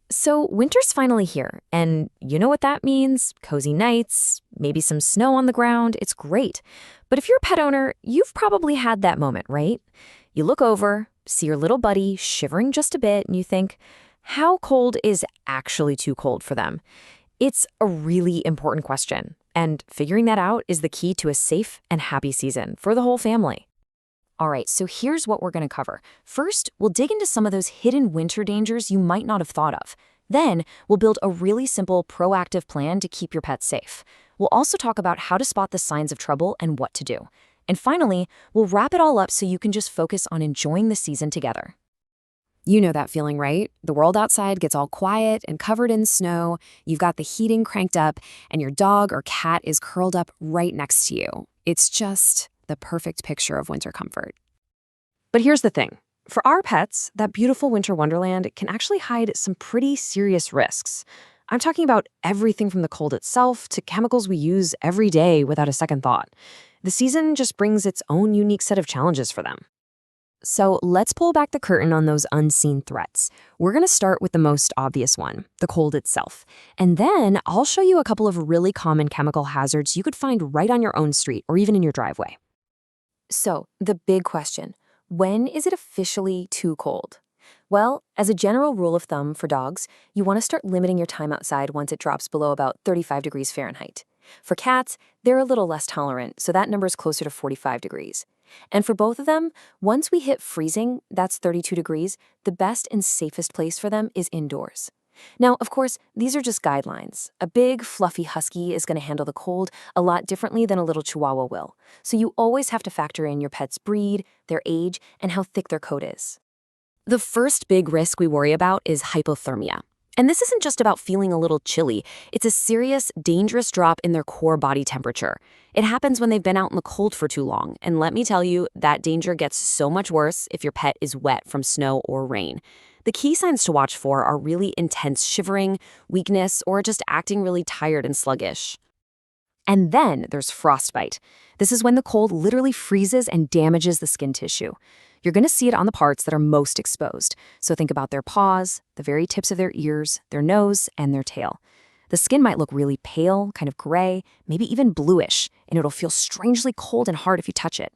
So winter's finally here, and you know what that means? Cozy nights, maybe some snow on the ground. It's great. But if you're a pet owner, you've probably had that moment, right? You look over, see your little buddy shivering just a bit, and you think, how cold is actually too cold for them? It's a really important question, and figuring that out is the key to a safe and happy season for the whole family. All right, so here's what we're going to cover. First, we'll dig into some of those hidden winter dangers you might not have thought of. Then, we'll build a really simple, proactive plan to keep your pets safe. We'll also talk about how to spot the signs of trouble and what to do. And finally, we'll wrap it all up so you can just focus on enjoying the season together. You know that feeling, right? The world outside gets all quiet and covered in snow, you've got the heating cranked up, and your dog or cat is curled up right next to you. It's just the perfect picture of winter comfort. But here's the thing. For our pets, that beautiful winter wonderland can actually hide some pretty serious risks. I'm talking about everything from the cold itself to chemicals we use every day without a second thought. The season just brings its own unique set of challenges for them. So let's pull back the curtain on those unseen threats. We're going to start with the most obvious one, the cold itself. And then I'll show you a couple of really common chemical hazards you could find right on your own street or even in your driveway. So, the big question, when is it officially too cold? Well, as a general rule of thumb for dogs, you want to start limiting your time outside once it drops below about 35 degrees Fahrenheit. For cats, they're a little less tolerant, so that number is closer to 45 degrees. And for both of them, once we hit freezing, that's 32 degrees, the best and safest place for them is indoors. Now, of course, these are just guidelines. A big, fluffy husky is going to handle the cold a lot differently than a little chihuahua will. So you always have to factor in your pet's breed, their age, and how thick their coat is. The first big risk we worry about is hypothermia. And this isn't just about feeling a little chilly. It's a serious, dangerous drop in their core body temperature. It happens when they've been out in the cold for too long. And let me tell you, that danger gets so much worse if your pet is wet from snow or rain. The key signs to watch for are really intense shivering, weakness, or just acting really tired and sluggish. And then there's frostbite. This is when the cold literally freezes and damages the skin tissue. You're going to see it on the parts that are most exposed. So think about their paws, the very tips of their ears, their nose, and their tail. The skin might look really pale, kind of gray, maybe even bluish, and it'll feel strangely cold and hard if you touch it.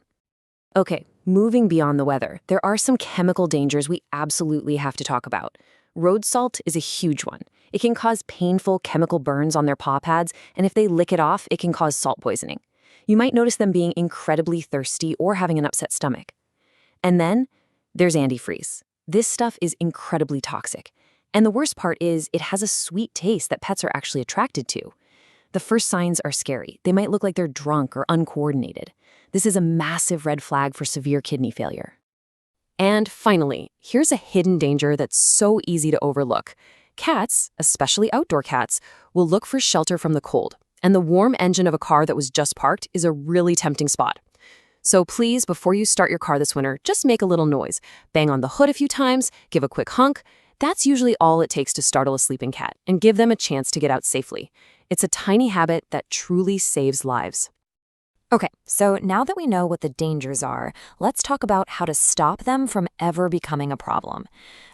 Okay, moving beyond the weather, there are some chemical dangers we absolutely have to talk about. Road salt is a huge one. It can cause painful chemical burns on their paw pads, and if they lick it off, it can cause salt poisoning. You might notice them being incredibly thirsty or having an upset stomach. And then there's antifreeze. This stuff is incredibly toxic. And the worst part is it has a sweet taste that pets are actually attracted to. The first signs are scary. They might look like they're drunk or uncoordinated. This is a massive red flag for severe kidney failure. And finally, here's a hidden danger that's so easy to overlook. Cats, especially outdoor cats, will look for shelter from the cold, and the warm engine of a car that was just parked is a really tempting spot. So please, before you start your car this winter, just make a little noise. Bang on the hood a few times, give a quick honk. That's usually all it takes to startle a sleeping cat and give them a chance to get out safely. It's a tiny habit that truly saves lives. Okay, so now that we know what the dangers are, let's talk about how to stop them from ever becoming a problem.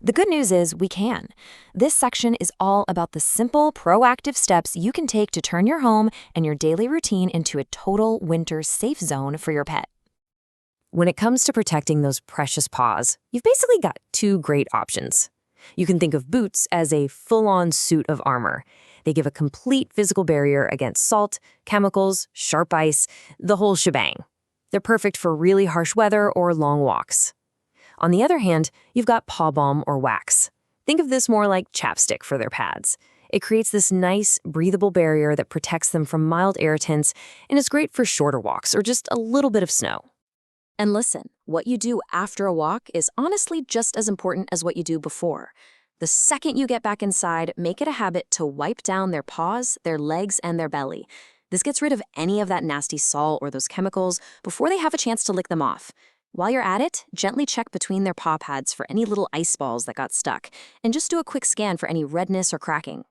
The good news is we can. This section is all about the simple, proactive steps you can take to turn your home and your daily routine into a total winter safe zone for your pet. When it comes to protecting those precious paws, you've basically got two great options. You can think of boots as a full-on suit of armor. They give a complete physical barrier against salt, chemicals, sharp ice, the whole shebang. They're perfect for really harsh weather or long walks. On the other hand, you've got paw balm or wax. Think of this more like chapstick for their pads. It creates this nice, breathable barrier that protects them from mild irritants and is great for shorter walks or just a little bit of snow. And listen, what you do after a walk is honestly just as important as what you do before. The second you get back inside, make it a habit to wipe down their paws, their legs, and their belly. This gets rid of any of that nasty salt or those chemicals before they have a chance to lick them off. While you're at it, gently check between their paw pads for any little ice balls that got stuck, and just do a quick scan for any redness or cracking.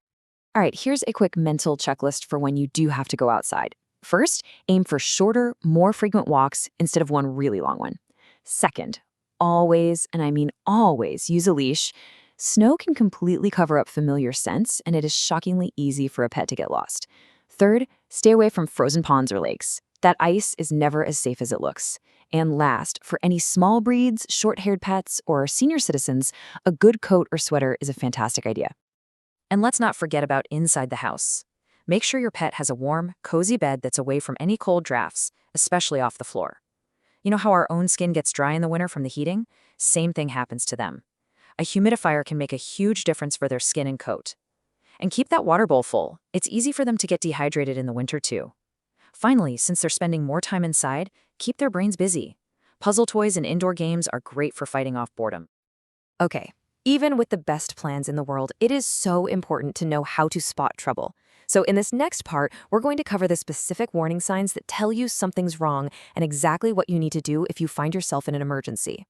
All right, here's a quick mental checklist for when you do have to go outside. First, aim for shorter, more frequent walks instead of one really long one. Second, always, and I mean always, use a leash. Snow can completely cover up familiar scents, and it is shockingly easy for a pet to get lost. Third, stay away from frozen ponds or lakes. That ice is never as safe as it looks. And last, for any small breeds, short-haired pets, or senior citizens, a good coat or sweater is a fantastic idea. And let's not forget about inside the house. Make sure your pet has a warm, cozy bed that's away from any cold drafts, especially off the floor. You know how our own skin gets dry in the winter from the heating? Same thing happens to them. A humidifier can make a huge difference for their skin and coat. And keep that water bowl full. It's easy for them to get dehydrated in the winter too. Finally, since they're spending more time inside, keep their brains busy. Puzzle toys and indoor games are great for fighting off boredom. Okay, even with the best plans in the world, it is so important to know how to spot trouble. So in this next part, we're going to cover the specific warning signs that tell you something's wrong and exactly what you need to do if you find yourself in an emergency.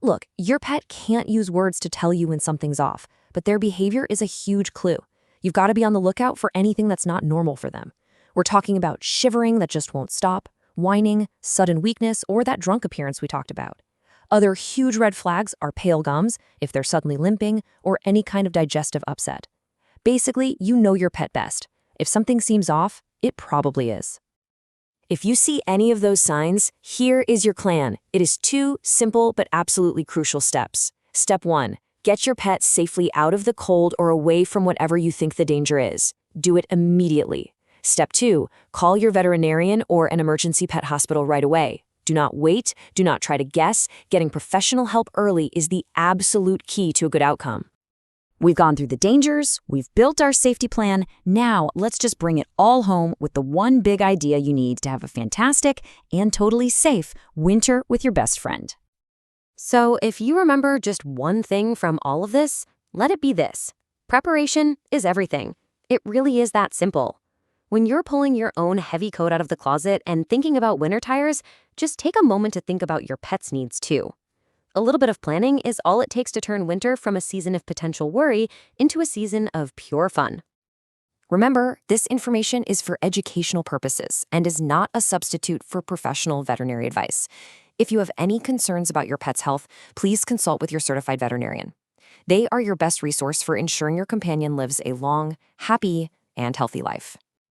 Look, your pet can't use words to tell you when something's off, but their behavior is a huge clue. You've got to be on the lookout for anything that's not normal for them. We're talking about shivering that just won't stop, whining, sudden weakness, or that drunk appearance we talked about. Other huge red flags are pale gums, if they're suddenly limping, or any kind of digestive upset. Basically, you know your pet best. If something seems off, it probably is. If you see any of those signs, here is your plan. It is 2 simple but absolutely crucial steps. Step 1. Get your pet safely out of the cold or away from whatever you think the danger is. Do it immediately. Step 2. Call your veterinarian or an emergency pet hospital right away. Do not wait. Do not try to guess. Getting professional help early is the absolute key to a good outcome. We've gone through the dangers, we've built our safety plan, now let's just bring it all home with the one big idea you need to have a fantastic and totally safe winter with your best friend. So if you remember just one thing from all of this, let it be this. Preparation is everything. It really is that simple. When you're pulling your own heavy coat out of the closet and thinking about winter tires, just take a moment to think about your pet's needs too. A little bit of planning is all it takes to turn winter from a season of potential worry into a season of pure fun. Remember, this information is for educational purposes and is not a substitute for professional veterinary advice. If you have any concerns about your pet's health, please consult with your certified veterinarian. They are your best resource for ensuring your companion lives a long, happy, and healthy life.